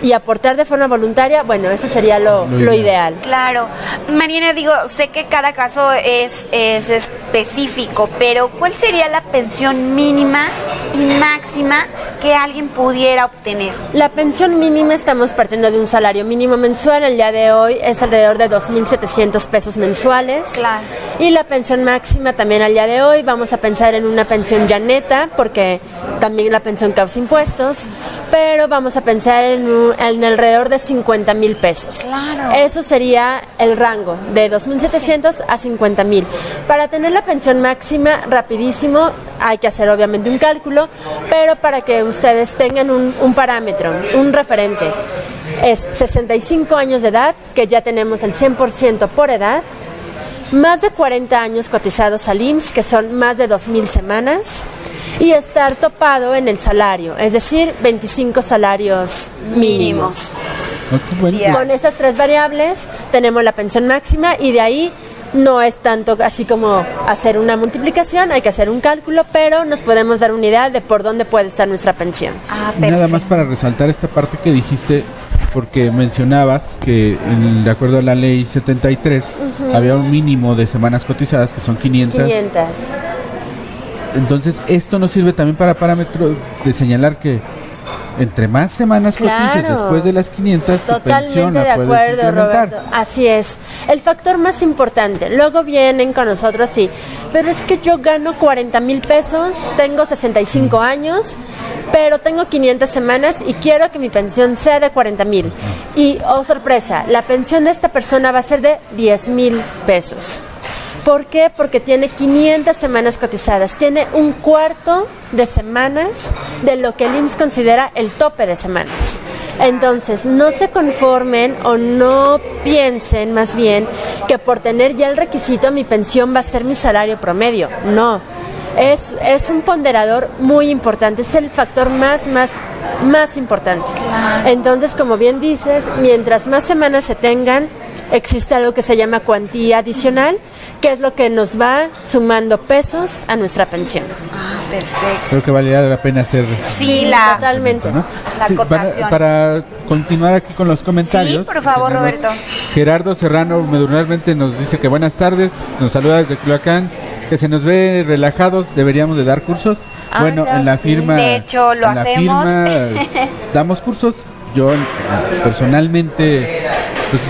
y aportar de forma voluntaria, bueno, eso sería lo ideal. Claro. Mariana, digo, sé que cada caso es específico, pero ¿cuál sería la pensión mínima y máxima que alguien pudiera obtener? La pensión mínima, estamos partiendo de un salario mínimo mensual, el día de hoy es alrededor de 2,700 pesos mensuales. Claro. Y la pensión máxima también al día de hoy, vamos a pensar en una pensión ya neta, porque también la pensión causa impuestos, pero vamos a pensar en alrededor de 50,000 pesos. Claro. Eso sería el rango, de 2,700 a 50,000. Para tener la pensión máxima, rapidísimo, hay que hacer obviamente un cálculo, pero para que ustedes tengan un parámetro, un referente, es 65 años de edad, que ya tenemos el 100% por edad, más de 40 años cotizados al IMSS, que son más de 2,000 semanas, y estar topado en el salario, es decir, 25 salarios mínimos. Con esas 3 variables tenemos la pensión máxima, y de ahí no es tanto así como hacer una multiplicación, hay que hacer un cálculo, pero nos podemos dar una idea de por dónde puede estar nuestra pensión. Nada más para resaltar esta parte que dijiste, porque mencionabas que de acuerdo a la ley 73 había un mínimo de semanas cotizadas, que son 500. Entonces, esto nos sirve también para parámetro de señalar que entre más semanas cotices después de las 500, tu pensión la puedes incrementar. Roberto. Así es. El factor más importante. Luego vienen con nosotros, sí, pero es que yo gano 40,000 pesos, tengo 65 años, pero tengo 500 semanas y quiero que mi pensión sea de 40,000. Y, oh sorpresa, la pensión de esta persona va a ser de 10,000 pesos. ¿Por qué? Porque tiene 500 semanas cotizadas, tiene un cuarto de semanas de lo que el IMSS considera el tope de semanas. Entonces, no se conformen o no piensen más bien que por tener ya el requisito mi pensión va a ser mi salario promedio. No, es un ponderador muy importante, es el factor más importante. Entonces, como bien dices, mientras más semanas se tengan, existe algo que se llama cuantía adicional, que es lo que nos va sumando pesos a nuestra pensión. Perfecto. Creo que valdría la pena hacer. Sí, totalmente. ¿no? La cotación. Para continuar aquí con los comentarios. Sí, por favor, Roberto. Gerardo Serrano medullarmente nos dice que buenas tardes, nos saluda desde Culiacán, que se nos ve relajados, deberíamos de dar cursos. Bueno, en la firma. De hecho, lo hacemos. Damos cursos. Yo personalmente, pues,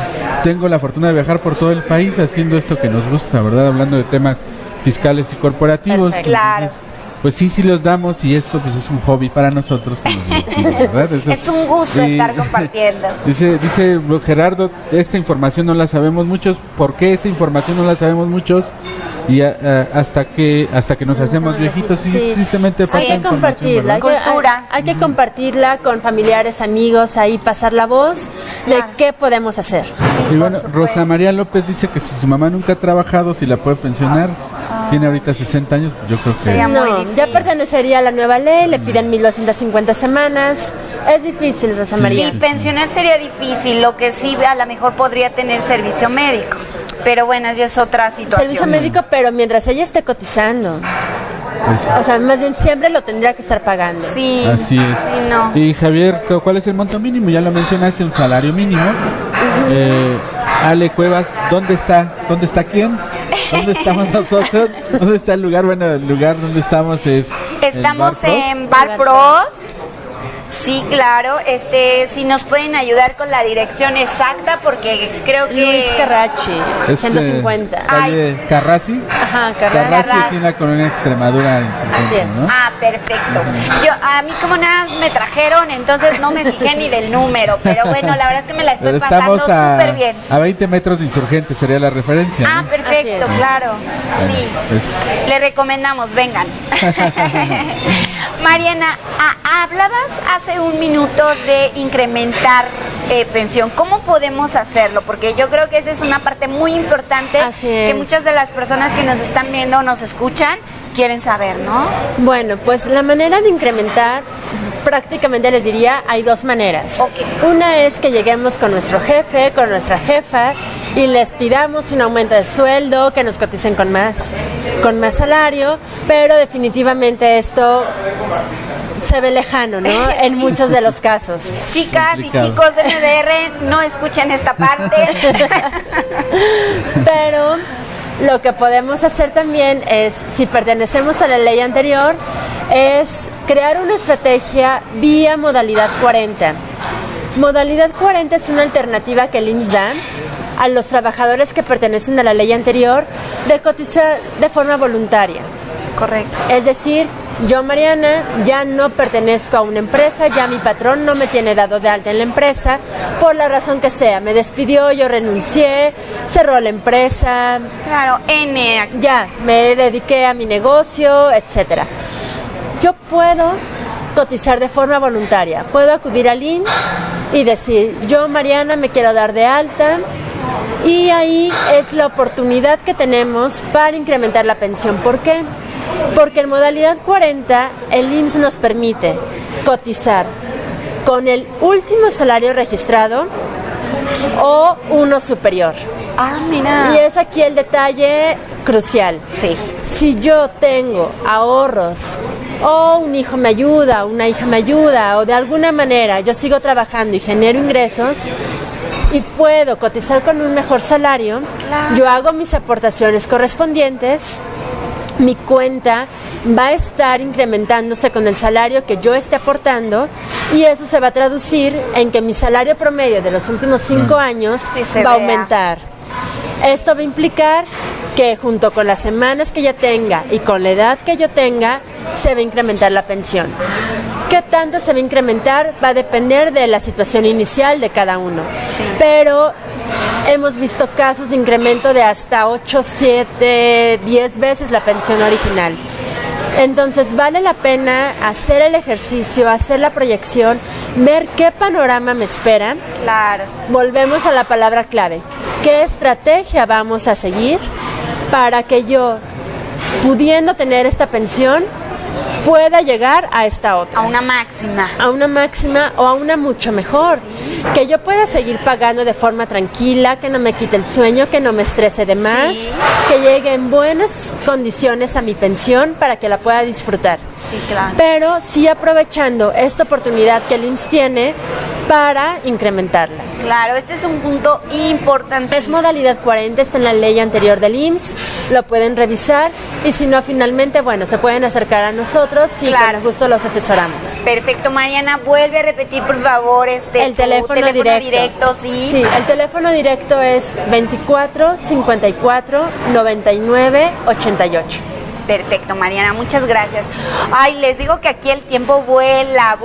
tengo la fortuna de viajar por todo el país haciendo esto que nos gusta, ¿verdad? Hablando de temas fiscales y corporativos. Claro. Entonces, pues sí los damos, y esto pues es un hobby para nosotros, ¿verdad? Es un gusto estar compartiendo. Dice Gerardo, esta información no la sabemos muchos. ¿Por qué esta información no la sabemos muchos? Y hasta que nos hacemos viejitos, tristemente falta hay que compartirla, hay que compartirla con familiares, amigos, ahí pasar la voz de qué podemos hacer. Y bueno, Rosa María López dice que si su mamá nunca ha trabajado, si la puede pensionar, tiene ahorita 60 años, yo creo que sería muy difícil. Ya pertenecería a la nueva ley, le piden 1,250 semanas, es difícil, Rosa María. Sí, pensionar sería difícil, lo que sí a lo mejor podría tener servicio médico. Pero bueno, ya es otra situación. Servicio médico, pero mientras ella esté cotizando. Pues sí. O sea, más bien siempre lo tendría que estar pagando. Sí. Así es. Sí, no. Y Javier, ¿cuál es el monto mínimo? Ya lo mencionaste, un salario mínimo. Ale Cuevas, ¿dónde está? ¿Dónde está quién? ¿Dónde estamos nosotros? ¿Dónde está el lugar? Bueno, el lugar donde estamos es... Estamos en Bar Pros. Sí, claro. Si nos pueden ayudar con la dirección exacta, porque creo que... Luis Carracci, 150. Calle Carrassi. Ajá, Carrassi tiene la colonia Extremadura en 50, así es. ¿no? Perfecto. A mí como nada me trajeron, entonces no me fijé ni del número, pero bueno, la verdad es que me la estoy pasando súper bien. A 20 metros de Insurgentes sería la referencia, ¿no? Perfecto, claro. Bueno, sí. Pues... Le recomendamos, vengan. Mariana, hablabas hace un minuto de incrementar pensión. ¿Cómo podemos hacerlo? Porque yo creo que esa es una parte muy importante que muchas de las personas que nos están viendo o nos escuchan quieren saber, ¿no? Bueno, pues la manera de incrementar prácticamente les diría, hay dos maneras. Okay. Una es que lleguemos con nuestro jefe, con nuestra jefa y les pidamos un aumento de sueldo, que nos coticen con más salario, pero definitivamente esto se ve lejano, ¿no? Sí. En muchos de los casos. Chicas y chicos de MDR, no escuchen esta parte. Pero lo que podemos hacer también es, si pertenecemos a la ley anterior, es crear una estrategia vía modalidad 40. Modalidad 40 es una alternativa que el IMSS da a los trabajadores que pertenecen a la ley anterior de cotizar de forma voluntaria. Correcto. Es decir, yo, Mariana, ya no pertenezco a una empresa, ya mi patrón no me tiene dado de alta en la empresa, por la razón que sea. Me despidió, yo renuncié, cerró la empresa. Claro, ya, me dediqué a mi negocio, etcétera. Yo puedo cotizar de forma voluntaria. Puedo acudir al IMSS y decir, yo, Mariana, me quiero dar de alta. Y ahí es la oportunidad que tenemos para incrementar la pensión. ¿Por qué? Porque en modalidad 40 el IMSS nos permite cotizar con el último salario registrado o uno superior. Ah, mira. Y es aquí el detalle crucial. Sí. Si yo tengo ahorros o un hijo me ayuda, una hija me ayuda o de alguna manera yo sigo trabajando y genero ingresos y puedo cotizar con un mejor salario, claro, yo hago mis aportaciones correspondientes. Mi cuenta va a estar incrementándose con el salario que yo esté aportando y eso se va a traducir en que mi salario promedio de los últimos 5 años va a aumentar. Esto va a implicar que junto con las semanas que yo tenga y con la edad que yo tenga, se va a incrementar la pensión. ¿Qué tanto se va a incrementar? Va a depender de la situación inicial de cada uno. Sí. Pero hemos visto casos de incremento de hasta 8, 7, 10 veces la pensión original. Entonces vale la pena hacer el ejercicio, hacer la proyección, ver qué panorama me espera. Claro. Volvemos a la palabra clave. ¿Qué estrategia vamos a seguir para que yo, pudiendo tener esta pensión, pueda llegar a esta otra? A una máxima. A una máxima o a una mucho mejor. Sí. Que yo pueda seguir pagando de forma tranquila, que no me quite el sueño, que no me estrese de más, sí, que llegue en buenas condiciones a mi pensión para que la pueda disfrutar. Sí, claro. Pero sí aprovechando esta oportunidad que el IMSS tiene para incrementarla. Claro, este es un punto importante. Es modalidad 40, está en la ley anterior del IMSS, lo pueden revisar y si no, finalmente, bueno, se pueden acercar a nosotros y claro, con gusto los asesoramos. Perfecto, Mariana, vuelve a repetir, por favor, el teléfono directo. Sí. Sí, el teléfono directo es 24 54 99 88. Perfecto, Mariana, muchas gracias. Ay, les digo que aquí el tiempo vuela.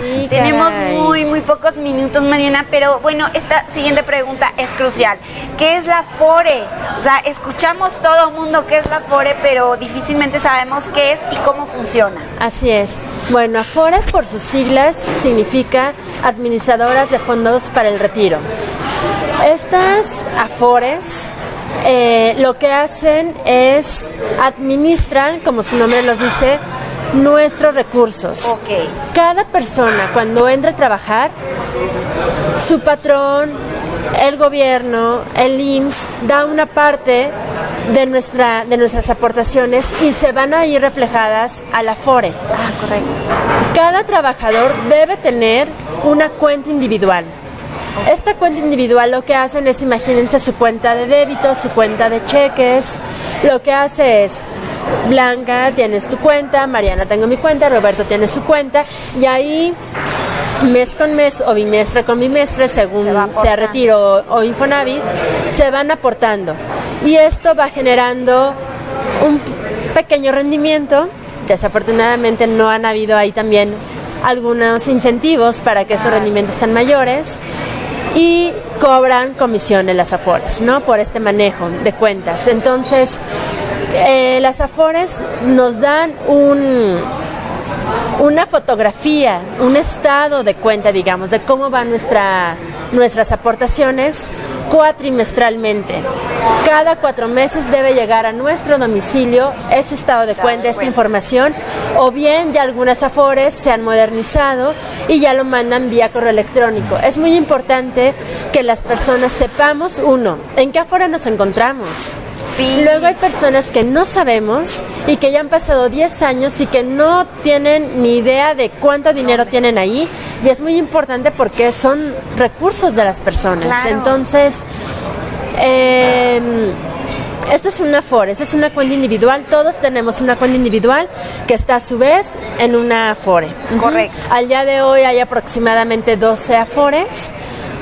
Sí, tenemos caray, muy pocos minutos, Mariana, pero bueno, esta siguiente pregunta es crucial. ¿Qué es la Afore? O sea, escuchamos todo el mundo qué es la Afore, pero difícilmente sabemos qué es y cómo funciona. Así es. Bueno, Afore por sus siglas significa Administradoras de Fondos para el Retiro. Estas Afores lo que hacen es administran, como su nombre los dice, nuestros recursos. Okay. Cada persona cuando entra a trabajar, su patrón, el gobierno, el IMSS, da una parte de nuestras aportaciones y se van a ir reflejadas a la Afore. Ah, correcto. Cada trabajador debe tener una cuenta individual. Esta cuenta individual lo que hacen es, imagínense su cuenta de débito, su cuenta de cheques. Lo que hace es, Blanca, tienes tu cuenta, Mariana, tengo mi cuenta, Roberto tiene su cuenta, y ahí mes con mes o bimestre con bimestre, según sea retiro o Infonavit, se van aportando. Y esto va generando un pequeño rendimiento. Desafortunadamente no han habido ahí también algunos incentivos para que estos rendimientos sean mayores. Y cobran comisiones las Afores, ¿no? Por este manejo de cuentas. Entonces, las Afores nos dan una fotografía, un estado de cuenta, digamos, de cómo van nuestras aportaciones cuatrimestralmente. Cada 4 meses debe llegar a nuestro domicilio ese estado de cuenta, esta información, o bien ya algunas Afores se han modernizado y ya lo mandan vía correo electrónico. Es muy importante que las personas sepamos, uno, en qué Afore nos encontramos. Sí. Luego hay personas que no sabemos y que ya han pasado 10 años y que no tienen ni idea de cuánto dinero tienen ahí, y es muy importante porque son recursos de las personas. Claro. Entonces, esto es una Afore, esto es una cuenta individual, todos tenemos una cuenta individual que está a su vez en una Afore. Correcto. Al día de hoy hay aproximadamente 12 Afores,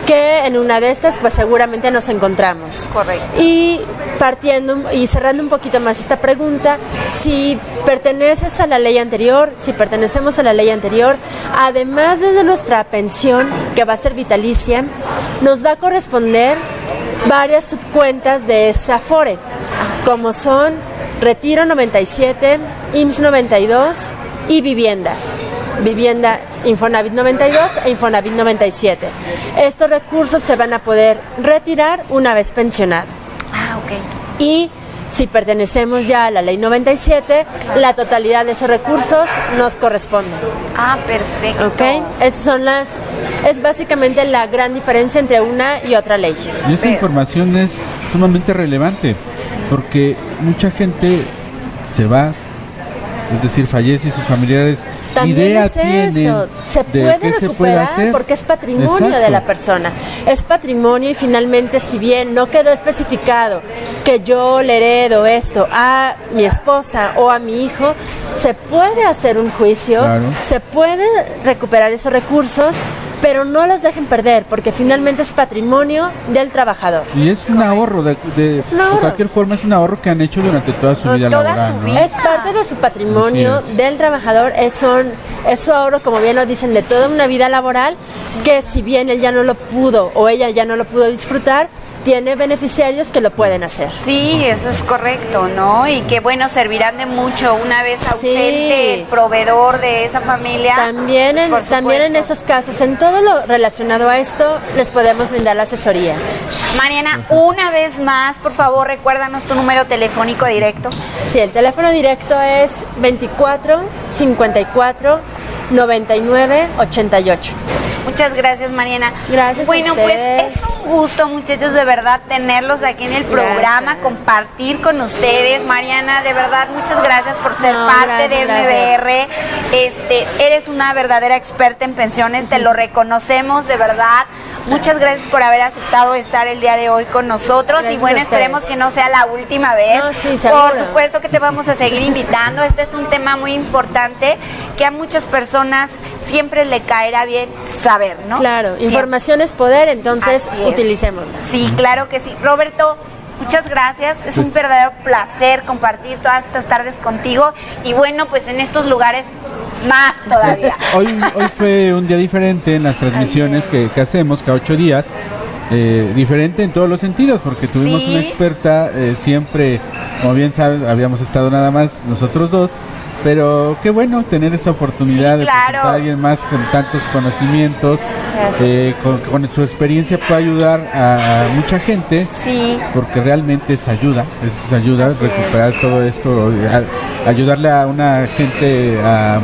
que en una de estas pues seguramente nos encontramos. Correcto. Y partiendo y cerrando un poquito más esta pregunta, si perteneces a la ley anterior, si pertenecemos a la ley anterior, además de nuestra pensión, que va a ser vitalicia, nos va a corresponder varias subcuentas de esa Afore, como son Retiro 97, IMSS 92 y Vivienda Infonavit 92 e Infonavit 97. Estos recursos se van a poder retirar una vez pensionado. Ah, ok. Y si pertenecemos ya a la ley 97, la totalidad de esos recursos nos corresponde. Ah, perfecto. ¿Ok? Es básicamente la gran diferencia entre una y otra ley. Y esa información es sumamente relevante, porque mucha gente se va, es decir, fallece y sus familiares también idea es tienen eso, se puede qué se recuperar puede hacer, porque es patrimonio Exacto. de la persona, es patrimonio, y finalmente, si bien no quedó especificado que yo le heredo esto a mi esposa o a mi hijo, se puede hacer un juicio, Claro. se puede recuperar esos recursos, pero no los dejen perder, porque finalmente es patrimonio del trabajador. Y es un ahorro, de un ahorro. cualquier forma es un ahorro que han hecho durante toda su vida Toda laboral, su ¿no? vida. Es parte de su patrimonio Así es. del trabajador, es su ahorro, como bien lo dicen, de toda una vida laboral, que si bien él ya no lo pudo o ella ya no lo pudo disfrutar, tiene beneficiarios que lo pueden hacer. Sí, eso es correcto, ¿no? Y que bueno, servirán de mucho una vez ausente el proveedor de esa familia. También en Por esos casos, en todo lo relacionado a esto, les podemos brindar la asesoría. Mariana, una vez más, por favor, recuérdanos tu número telefónico directo. Sí, el teléfono directo es 24 54 99 88. Muchas gracias, Mariana. Gracias a Bueno, pues ustedes. es un gusto, muchachos, de verdad, tenerlos aquí en el programa, Gracias. compartir con ustedes. Mariana, de verdad, muchas gracias por ser No, parte de gracias. MBR. Eres una verdadera experta en pensiones, te lo reconocemos, de verdad. Muchas gracias por haber aceptado estar el día de hoy con nosotros. Gracias y bueno, a ustedes. esperemos que no sea la última vez. No, sí, seguro. Por supuesto que te vamos a seguir invitando. Este es un tema muy importante que a muchas personas siempre le caerá bien saber, ¿no? Claro, Siempre. información es poder, entonces Así es. utilicémosla. Sí, claro que sí. Roberto, muchas gracias. Es un verdadero placer compartir todas estas tardes contigo. Y bueno, pues en estos lugares más todavía. Hoy fue un día diferente en las transmisiones que hacemos cada 8 días. Diferente en todos los sentidos, porque tuvimos Sí. una experta, siempre, como bien saben, habíamos estado nada más nosotros dos, pero qué bueno tener esta oportunidad Sí, de claro. presentar a alguien más con tantos conocimientos, con su experiencia puede ayudar a mucha gente, Sí. porque realmente es ayuda Así recuperar todo esto, ayudarle a una gente a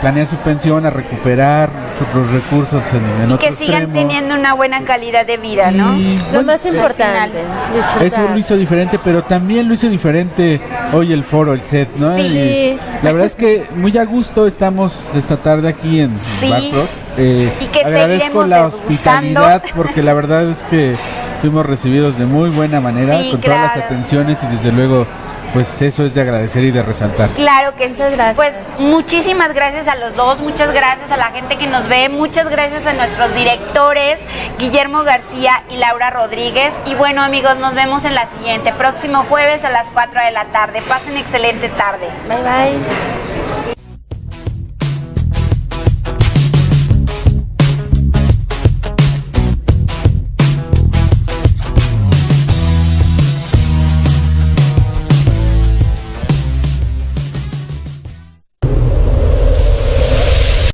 planear su pensión, a recuperar los recursos en Y otro que sigan extremo. teniendo una buena calidad de vida, ¿no? Y, Lo bueno, más importante, disfrutar. eso lo hizo diferente, pero también lo hizo diferente hoy el foro, el set, ¿no? Sí. Y la verdad es que muy a gusto estamos esta tarde aquí en Sí. Bacros. Y que agradezco seguiremos la degustando. hospitalidad, porque la verdad es que fuimos recibidos de muy buena manera, Sí, con todas las claro. atenciones, y desde luego, pues eso es de agradecer y de resaltar. Claro que sí. Muchas gracias. Pues muchísimas gracias a los dos, muchas gracias a la gente que nos ve, muchas gracias a nuestros directores, Guillermo García y Laura Rodríguez. Y bueno, amigos, nos vemos en la siguiente, próximo jueves a las 4 de la tarde. Pasen excelente tarde. Bye bye.